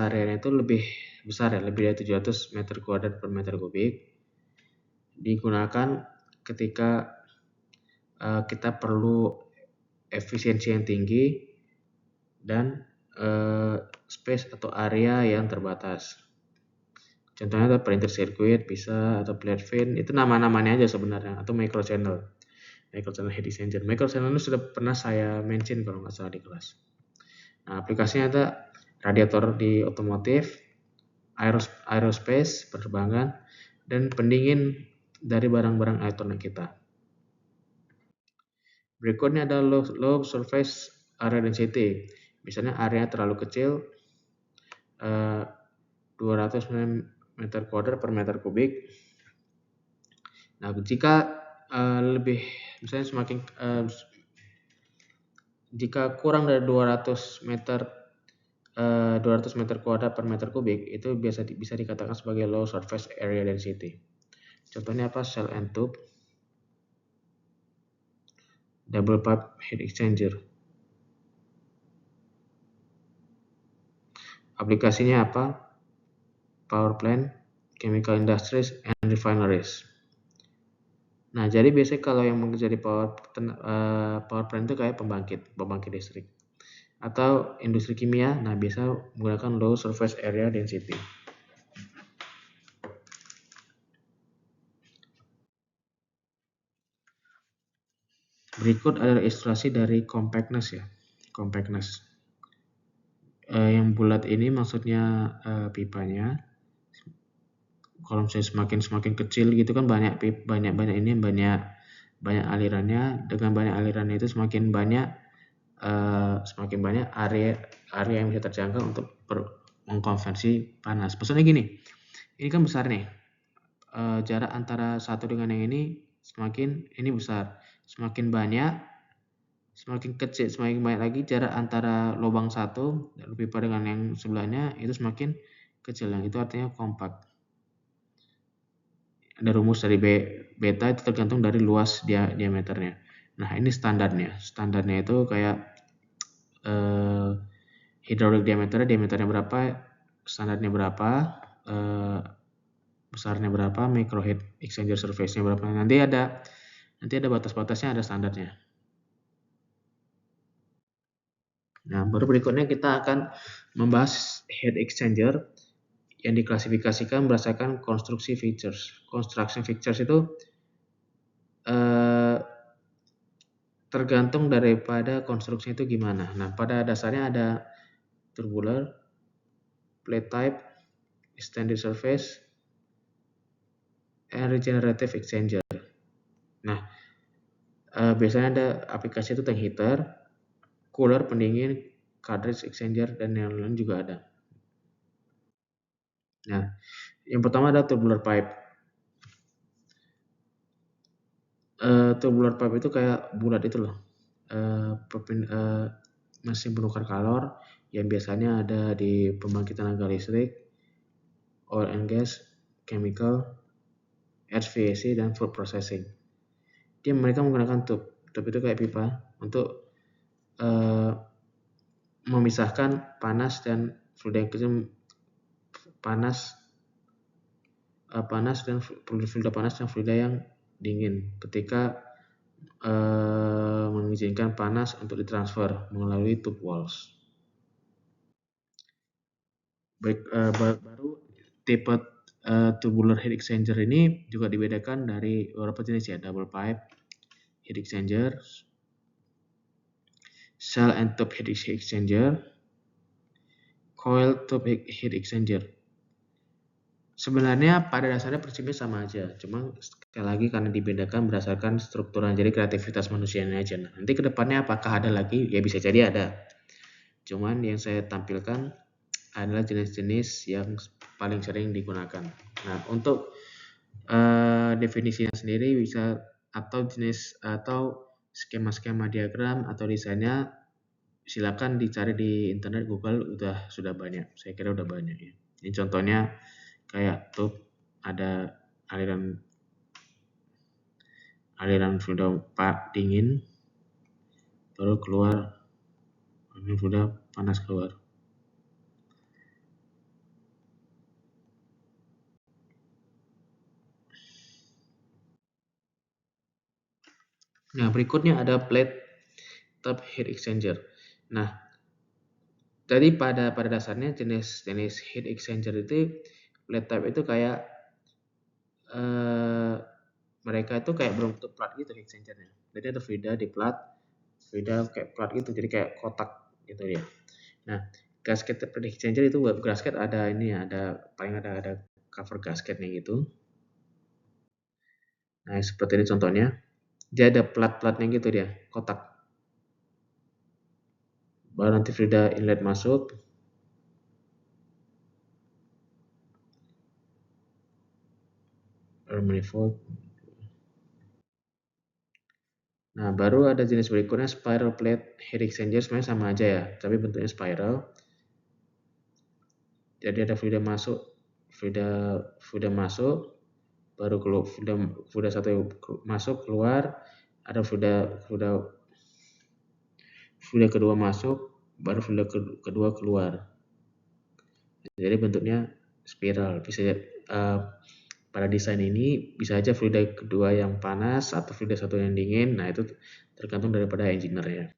areanya itu lebih besar ya, lebih dari 700 meter kuadrat per meter kubik. Digunakan ketika kita perlu efisiensi yang tinggi dan space atau area yang terbatas. Contohnya ada printer circuit bisa, atau plate fin, itu nama-namanya aja sebenarnya, atau microchannel heat exchanger. Microchannel itu sudah pernah saya mention kalau nggak salah di kelas. Nah, aplikasinya ada radiator di otomotif, aerospace, penerbangan, dan pendingin dari barang-barang elektronik kita. Berikutnya ada low surface area density. Misalnya area terlalu kecil, 200 meter kuadrat per meter kubik. Nah, jika lebih, misalnya jika kurang dari 200 meter kuadrat per meter kubik, itu bisa dikatakan sebagai low surface area density. Contohnya apa? Cell and tube, double pipe heat exchanger. Aplikasinya apa? Power plant, chemical industries, and refineries. Nah, jadi biasanya kalau yang menjadi power plant itu kayak pembangkit listrik. Atau industri kimia, nah biasa menggunakan low surface area density. Berikut adalah ilustrasi dari compactness ya. Compactness. Yang bulat ini maksudnya pipanya. Kalau misalnya semakin kecil gitu kan banyak alirannya. Dengan banyak alirannya itu semakin banyak area yang bisa terjangkau untuk mengkonversi panas. Maksudnya gini, ini kan besar nih. Jarak antara satu dengan yang ini ini besar. Semakin banyak lagi jarak antara lubang satu dan pipa dengan yang sebelahnya itu semakin kecil. Yang itu artinya kompakt. Ada rumus dari beta itu tergantung dari luas diameternya. Nah, ini standarnya. Standarnya itu kayak hydraulic diameternya berapa, standarnya berapa, besarnya berapa, micro heat exchanger surface-nya berapa. Nanti ada batas-batasnya, ada standarnya. Nah, baru berikutnya kita akan membahas heat exchanger yang diklasifikasikan berdasarkan konstruksi features. Construction features itu tergantung daripada konstruksinya itu gimana. Nah, pada dasarnya ada tubular, plate type, extended surface, and regenerative exchanger. Nah, biasanya ada aplikasi itu tank heater, cooler pendingin, cartridge exchanger, dan yang lain juga ada. Nah, yang pertama ada tubular pipe. Tubular pipe itu kayak bulat itu loh. Mesin penukar kalor yang biasanya ada di pembangkit tenaga listrik, oil and gas, chemical, HVAC, dan food processing. Mereka menggunakan tube itu kayak pipa untuk memisahkan panas dan fluida yang kecil, panas dan fluida yang dingin ketika mengizinkan panas untuk ditransfer melalui tube walls. Baru tipe tubular heat exchanger ini juga dibedakan dari beberapa jenis ya, double pipe heat exchanger, cell and tube heat exchanger, coil tube heat exchanger. Sebenarnya pada dasarnya prinsipnya sama aja, cuma sekali lagi karena dibedakan berdasarkan strukturnya, jadi kreativitas manusianya aja. Nah, nanti kedepannya apakah ada lagi? Ya bisa jadi ada. Cuman yang saya tampilkan adalah jenis-jenis yang paling sering digunakan. Nah, untuk definisinya sendiri bisa atau jenis atau skema-skema diagram atau desainnya silakan dicari di internet, Google sudah banyak. Saya kira udah banyak ya. Ini contohnya kayak tube, ada aliran fluida dingin baru keluar fluida panas keluar. Nah, berikutnya ada plate type heat exchanger. Nah, jadi pada dasarnya jenis heat exchanger itu plate type itu kayak mereka itu kayak berbentuk plat gitu heat exchanger-nya. Jadi ada fluida di plat, fluida kayak plat gitu, jadi kayak kotak gitu ya. Nah, gasket heat exchanger itu buat gasket ada ini ya, ada cover gasketnya gitu. Nah, seperti ini contohnya. Dia ada plat-platnya gitu dia, kotak. Baru nanti fluida inlet masuk. Manifold. Nah, baru ada jenis berikutnya spiral plate heat exchanger, sebenarnya sama aja ya, tapi bentuknya spiral. Jadi ada fluida masuk, baru keluar fluida satu masuk keluar, ada fluida kedua masuk, baru fluida kedua keluar. Jadi bentuknya spiral. Pada desain ini bisa aja fluida kedua yang panas atau fluida satu yang dingin. Nah, itu tergantung daripada engineer-nya.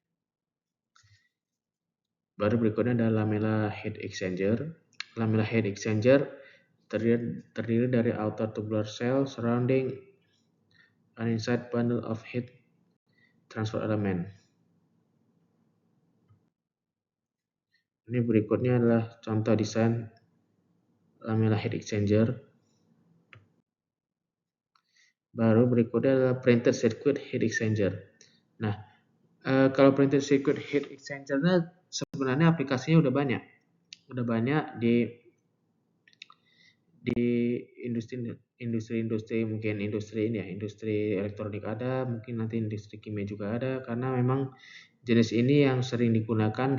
Baru berikutnya ada lamella heat exchanger. Lamella heat exchanger terdiri dari outer tubular cell surrounding an inside bundle of heat transfer element. Ini berikutnya adalah contoh desain lamella heat exchanger. Baru berikutnya adalah printed circuit heat exchanger. Nah, kalau printed circuit heat exchanger-nya sebenarnya aplikasinya udah banyak di industri mungkin industri elektronik ada, mungkin nanti industri kimia juga ada, karena memang jenis ini yang sering digunakan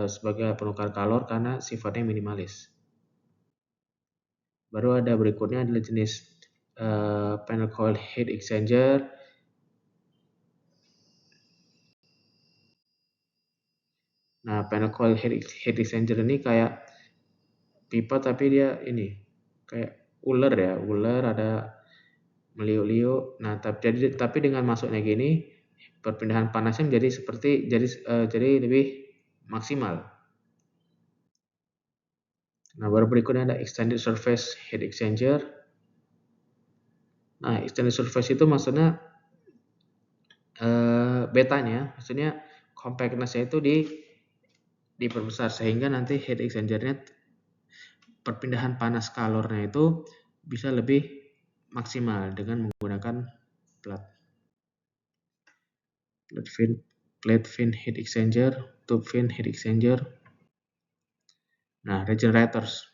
sebagai penukar kalor karena sifatnya minimalis. Baru ada berikutnya adalah jenis panel coil heat exchanger. Nah, panel coil heat exchanger ini kayak pipa tapi dia ini kayak ular ada meliuk-liuk. Nah, tapi dengan masuknya gini perpindahan panasnya jadi lebih maksimal. Nah, baru berikutnya ada extended surface heat exchanger. Nah, extended surface itu maksudnya betanya, maksudnya compactness-nya itu diperbesar sehingga nanti heat exchanger-nya perpindahan panas kalornya itu bisa lebih maksimal dengan menggunakan plate fin heat exchanger, tube fin heat exchanger. Nah, regenerators.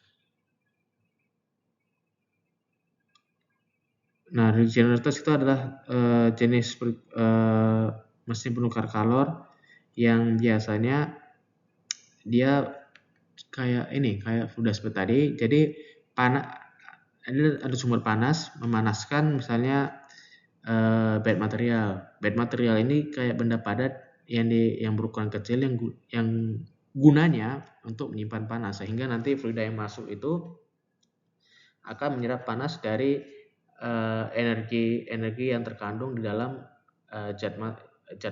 Nah, regenerators itu adalah jenis mesin penukar kalor yang biasanya dia kayak sudah seperti tadi. Jadi ada sumber panas memanaskan misalnya bed material. Bed material ini kayak benda padat yang berukuran kecil yang gunanya untuk menyimpan panas sehingga nanti fluida yang masuk itu akan menyerap panas dari energi yang terkandung di dalam zat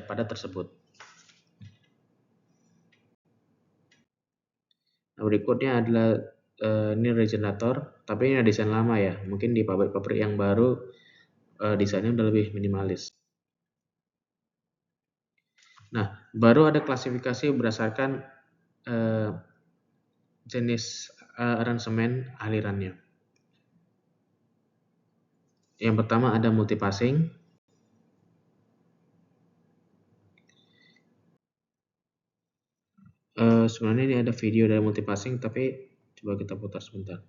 padat tersebut. Nah, berikutnya adalah ini regenerator, tapi ini desain lama ya. Mungkin di pabrik-pabrik yang baru desainnya udah lebih minimalis. Nah, baru ada klasifikasi berdasarkan jenis aransemen alirannya. Yang pertama ada multipassing. Sebenarnya ini ada video dari multipassing, tapi coba kita putar sebentar.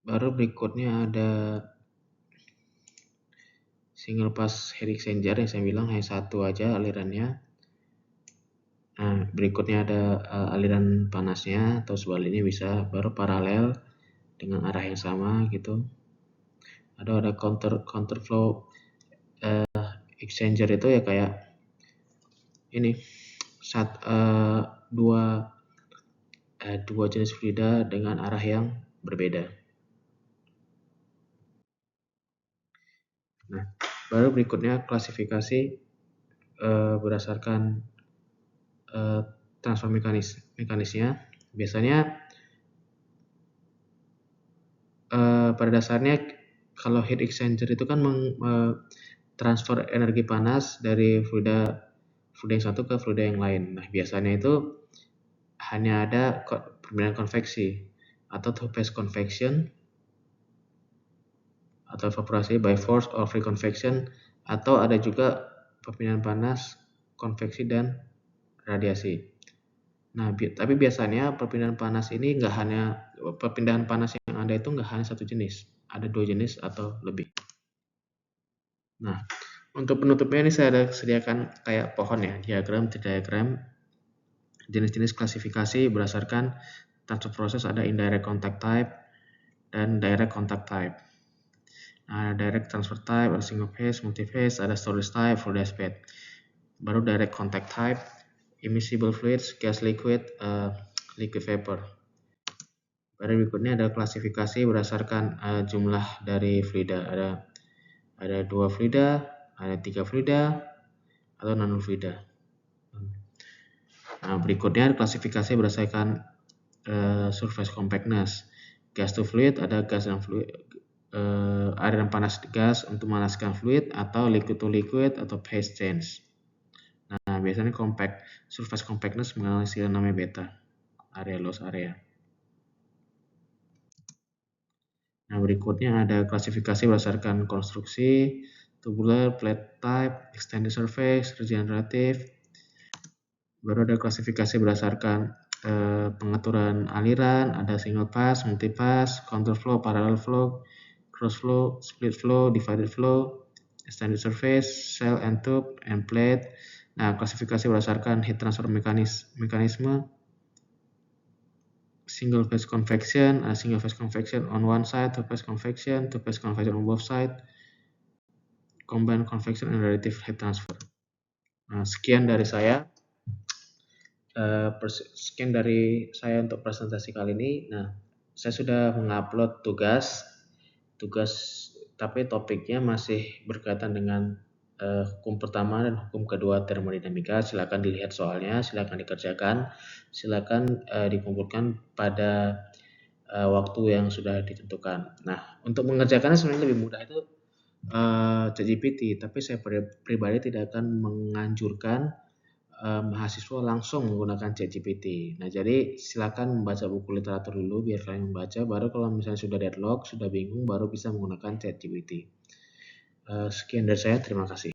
Baru berikutnya ada single pass heat exchanger yang saya bilang hanya satu aja alirannya. Nah, berikutnya ada aliran panasnya atau sebaliknya bisa baru paralel dengan arah yang sama gitu. Ada counter flow exchanger itu ya kayak ini dua jenis fluida dengan arah yang berbeda. Nah, baru berikutnya klasifikasi berdasarkan transfer mekanisnya. Biasanya pada dasarnya kalau heat exchanger itu kan transfer energi panas dari fluida yang satu ke fluida yang lain. Nah, biasanya itu hanya ada perpindahan konveksi atau two phase convection atau evaporasi by force or free convection, atau ada juga perpindahan panas, konveksi dan radiasi. Nah, tapi biasanya perpindahan panas ini perpindahan panas yang ada itu nggak hanya satu jenis, ada dua jenis atau lebih. Nah, untuk penutupnya ini saya ada sediakan kayak pohon ya, diagram jenis-jenis klasifikasi berdasarkan transfer proses. Ada indirect contact type dan direct contact type. Nah, ada direct transfer type, ada single phase, multi phase, ada storage type, fluid bed. Baru direct contact type, immiscible fluids, gas liquid, liquid vapor. Pada berikutnya ada klasifikasi berdasarkan jumlah dari fluida. Ada 2 fluida, ada 3 fluida, atau non fluida. Nah, berikutnya ada klasifikasi berdasarkan surface compactness. Gas to fluid, ada gas dan fluid, aliran panas gas untuk memanaskan fluid, atau liquid to liquid atau phase change. Nah, biasanya surface compactness mengalami istilah namanya beta, area loss area. Nah, berikutnya ada klasifikasi berdasarkan konstruksi, tubular, plate type, extended surface, regenerative. Baru ada klasifikasi berdasarkan pengaturan aliran, ada single pass, multi pass, counter flow, parallel flow, cross flow, split flow, divided flow, extended surface, cell and tube, and plate. Nah, klasifikasi berdasarkan heat transfer mekanisme, single phase convection on one side, two phase convection on both sides, combined convection and relative heat transfer. Nah, sekian dari saya untuk presentasi kali ini. Nah, saya sudah mengupload tugas, tapi topiknya masih berkaitan dengan hukum pertama dan hukum kedua termodinamika. Silakan dilihat soalnya, silakan dikerjakan, silakan dikumpulkan pada waktu yang sudah ditentukan. Nah, untuk mengerjakannya sebenarnya lebih mudah itu ChatGPT, tapi saya pribadi tidak akan menganjurkan mahasiswa langsung menggunakan ChatGPT. Nah, jadi silakan membaca buku literatur dulu biar kalian membaca, baru kalau misalnya sudah deadlock, sudah bingung, baru bisa menggunakan ChatGPT. Sekian dari saya, terima kasih.